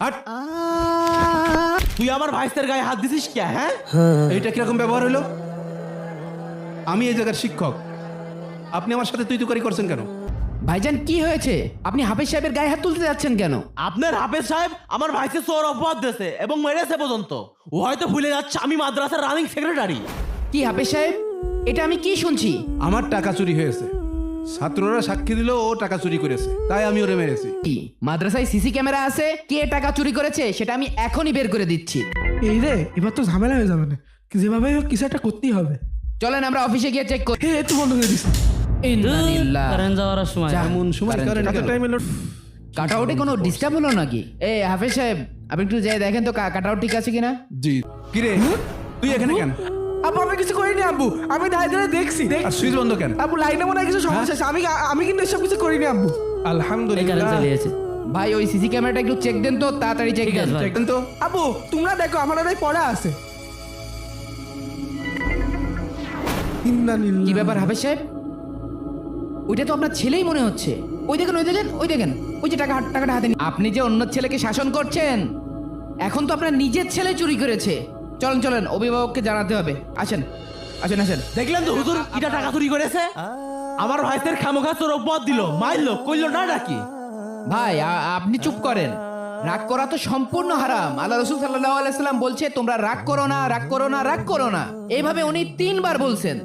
হাট। তুই আমার ভাইস্তের গায়ে হাত দিছিস কে? হ্যাঁ, এইটা কিরকম ব্যবহার হলো? আমি এই জায়গার শিক্ষক, আপনি আমার সাথে তুই তুকারি করছেন কেন? ভাইজান কি হয়েছে? আপনি হাফেজ সাহেবের গায়ে হাত তুলতে যাচ্ছেন কেন? আপনার হাফেজ সাহেব আমার ভাইকে চোর অপবাদ দিয়েছে এবং মেরেছে পর্যন্ত। ও হয়তো ভুলে যাচ্ছে আমি মাদ্রাসার রানিং সেক্রেটারি। কি হাফেজ সাহেব, এটা আমি কি শুনছি? আমার টাকা চুরি হয়েছে, ছাত্ররা সাক্ষী দিল ও টাকা চুরি করেছে, তাই আমি ওরে মেরেছি। কি মাদ্রাসায় সিসি ক্যামেরা আছে? কে টাকা চুরি করেছে সেটা আমি এখনই বের করে দিচ্ছি। এই রে, এবার তো ঝামেলা হয়ে যাবে না, যেভাবে হোক কিছু একটা করতেই হবে। চলেন আমরা অফিসে গিয়ে চেক করি। একটু বন্ধ করে দিস। কারেন্ট যাওয়ার সময় এমন সময় কারেন্ট গেল। টাইম এলো। কাটআউটে কোনো ডিস্টার্ব হলো নাকি? হাফেজ সাহেব, আপনি একটু যাই দেখেন তো কাটআউট ঠিক আছে কিনা। জি। কিরে তুই এখানে কেন? আব্বু আমি কিছু করিনি আব্বু, আমি দাঁড়িয়ে দাঁড়িয়ে দেখছি। আর সুইচ বন্ধ কেন? আব্বু লাইনে মনে হয় কিছু সমস্যা আছে, আমি কিন্তু এসব কিছু করিনি আব্বু। কারেন্ট আলহামদুলিল্লাহ। চলে গেছে। ভাই ওই সিসি ক্যামেরাটা একটু চেক দেন তো, তাড়াতাড়ি চেক ঠিক দেন। আছে ভাই। দেখেন তো। আব্বু তোমরা দেখো, আমার ওরাই পড়া আছে। কি ব্যাপার হাফেজ সাহেব? ওইটা তো আপনার ছেলেই মনে হচ্ছে। ওই দেখেন ওই দেখেন ওই দেখেন, ওই যে টাকাটা হাতে নিয়ে। আপনি যে অন্য ছেলেকে শাসন করছেন, এখন তো আপনার নিজের ছেলে চুরি করেছে। চলেন চলেন, অভিভাবককে জানাতে হবে। আসেন আসেন আসেন। দেখলেন তো হুজুর, এটা টাকা চুরি করেছে। আমার ভাইদের খামোখা চোর অপবাদ দিল, মারলো, কইলো না নাকি? ভাই আপনি চুপ করেন। রাগ করা তো সম্পূর্ণ হারাম। আল্লাহ রাসূল সাল্লাল্লাহু আলাইহি সাল্লাম বলছে তোমরা রাগ করো না, রাগ করো না, রাগ করো না। এইভাবে উনি 3 বার বলছেন।